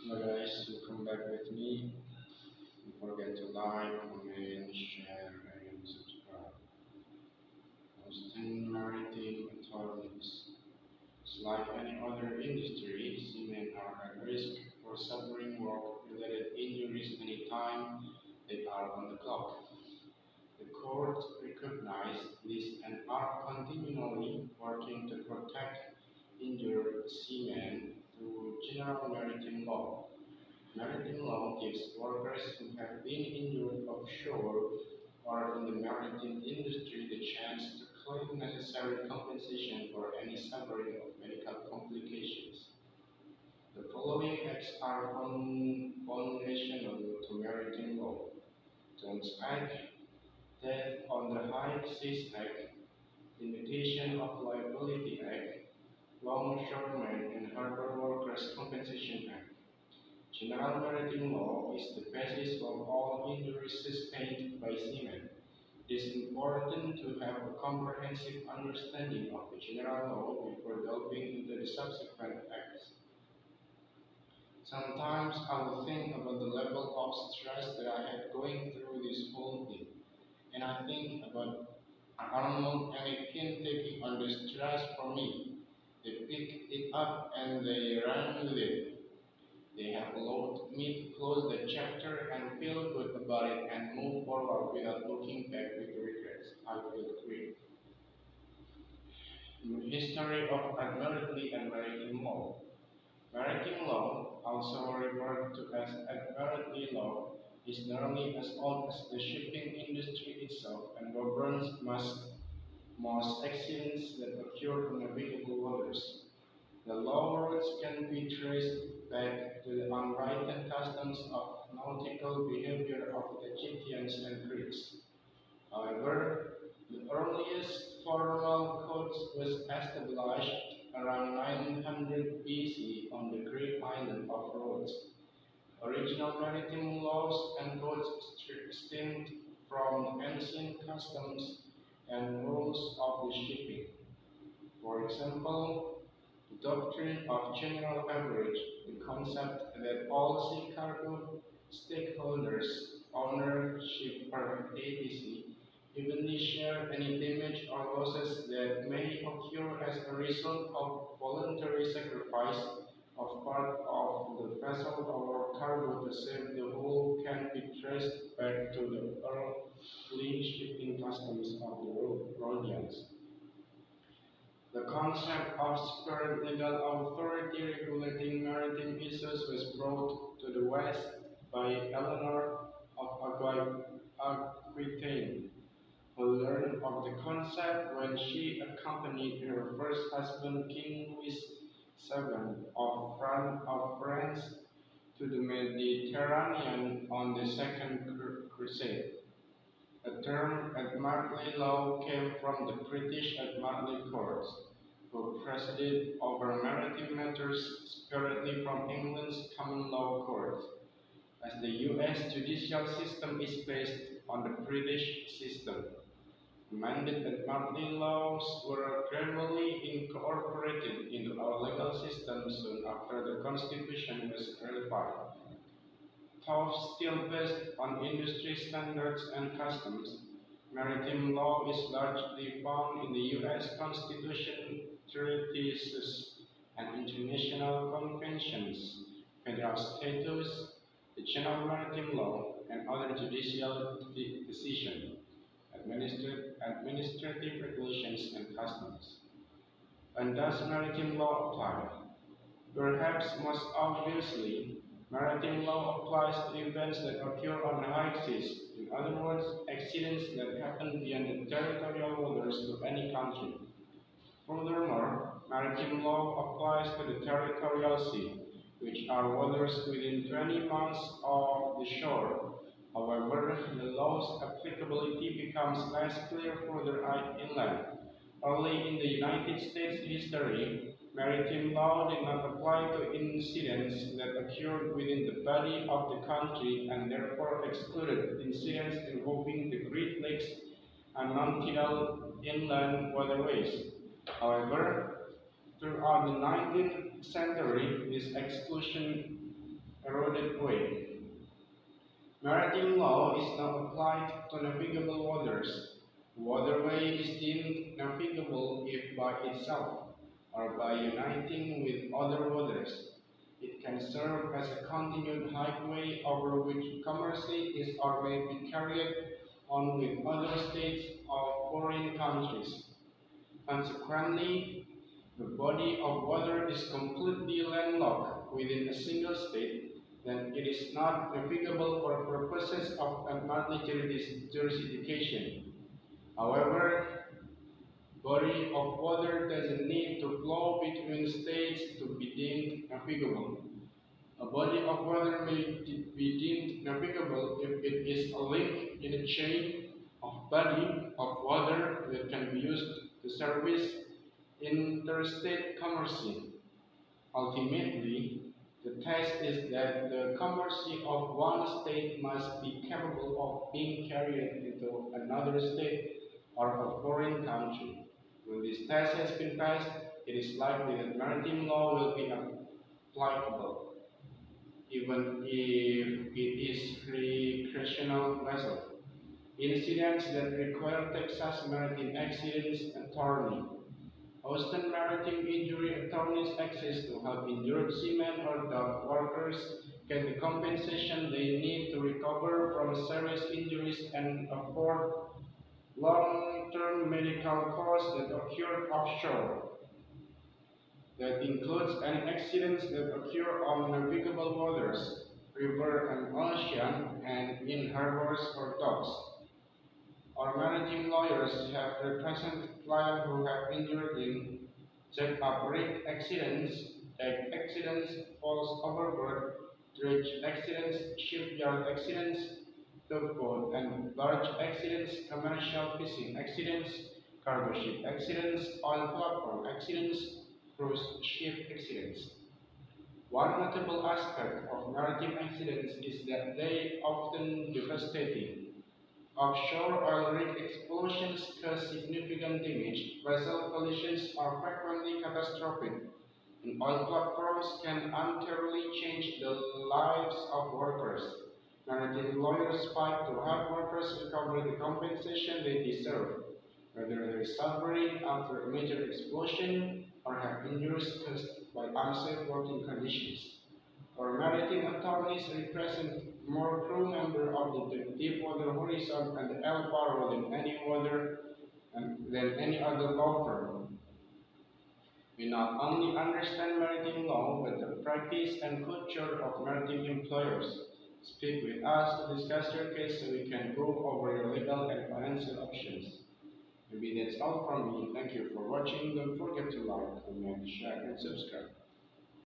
Hello guys, welcome back with me. Don't forget to like, comment, share, and subscribe. Hosting maritime authorities. It's like any other industry, seamen are at risk for suffering work-related injuries anytime they are on the clock. The court recognize this and are continually working to protect injured seamen through general maritime law. Maritime law gives workers who have been injured offshore or in the maritime industry the chance to claim necessary compensation for any suffering of medical complications. The following acts are foundational to maritime law: Jones Act, Death on the High Seas Act, Limitation of Liability Act, Longshoremen and Harbour Workers Compensation Act. General maritime law is the basis of all injuries sustained by seamen. It is important to have a comprehensive understanding of the general law before delving into the subsequent acts. Sometimes I will think about the level of stress that I had going through this whole thing, and I think about Arnold and Akin taking on the stress for me. They picked it up and they ran with it. They have allowed me to close the chapter and feel good about it and move forward without looking back with regrets. I feel great. History of Admiralty and Maritime Law. Maritime law, also referred to as Admiralty law, is nearly as old as the shipping industry itself and governs most accidents that occur on navigable waters. The law roots can be traced back to the unwritten customs of nautical behavior of the Egyptians and Greeks. However, the earliest formal code was established around 900 BC on the Greek island of Rhodes. Original maritime laws and codes stemmed from ancient customs and rules of the shipping. For example, the doctrine of general average, the concept that all sea cargo stakeholders, owner, shipper, etc., evenly share any damage or losses that may occur as a result of voluntary sacrifice of part of the vessel or cargo to save the whole can be traced back to the early shipping customs of the Rhodians. The concept of separate legal authority regulating maritime issues was brought to the West by Eleanor of Aquitaine, who learned of the concept when she accompanied her first husband, King Louis VII of France, to the Mediterranean on the Second Crusade. The term Admiralty law came from the British Admiralty Courts, who presided over maritime matters separately from England's common law courts, as the US judicial system is based on the British system. Amended Admiralty laws were gradually incorporated into our legal system soon after the Constitution was ratified. Though still based on industry standards and customs, maritime law is largely found in the U.S. Constitution, treaties, and international conventions, federal statutes, the general maritime law, and other judicial decisions, administrative regulations, and customs. And does maritime law apply? Perhaps most obviously, maritime law applies to events that occur on the high seas, in other words, accidents that happen beyond the territorial waters of any country. Furthermore, maritime law applies to the territorial sea, which are waters within 20 miles of the shore. However, the law's applicability becomes less clear further inland. Early in the United States history, maritime law did not apply to incidents that occurred within the body of the country and therefore excluded incidents involving the Great Lakes and non-tidal inland waterways. However, throughout the 19th century, this exclusion eroded away. Maritime law is now applied to navigable waters. Waterway is deemed navigable if by itself or by uniting with other waters. It can serve as a continued highway over which commerce is or may be carried on with other states or foreign countries. Consequently, the body of water is completely landlocked within a single state, then it is not navigable for purposes of administrative jurisdiction. However, body of water doesn't need to flow between states to be deemed navigable. A body of water may be deemed navigable if it is a link in a chain of body of water that can be used to service interstate commerce. Ultimately, the test is that the commerce of one state must be capable of being carried into another state or a foreign country. When this test has been passed, it is likely that maritime law will be applicable, even if it is recreational vessel. Incidents that require Texas Maritime Accidents Attorney. Houston Maritime Injury Attorneys access to help injured seamen or dock workers get the compensation they need to recover from serious injuries and afford long-term medical costs that occur offshore. That includes any accidents that occur on navigable waters, river and ocean, and in harbors or docks. Our maritime lawyers have represented clients who have injured in jack-up rig accidents, egg accidents, falls overboard, dredge accidents, shipyard accidents, tugboat and barge accidents, commercial fishing accidents, cargo ship accidents, oil platform accidents, cruise ship accidents. One notable aspect of maritime accidents is that they often devastating. Offshore oil rig explosions cause significant damage. Vessel collisions are frequently catastrophic, and oil platforms can unfairly change the lives of workers. Maritime lawyers fight to help workers recover the compensation they deserve, whether they're suffering after a major explosion or have injuries caused by unsafe working conditions. Our maritime attorneys represent more crew members of the Deepwater Horizon and El Faro than any other law firm. We not only understand maritime law, but the practice and culture of maritime employers. Speak with us to discuss your case so we can go over your legal and financial options. Maybe that's all from me. Thank you for watching. Don't forget to like, comment, share, and subscribe.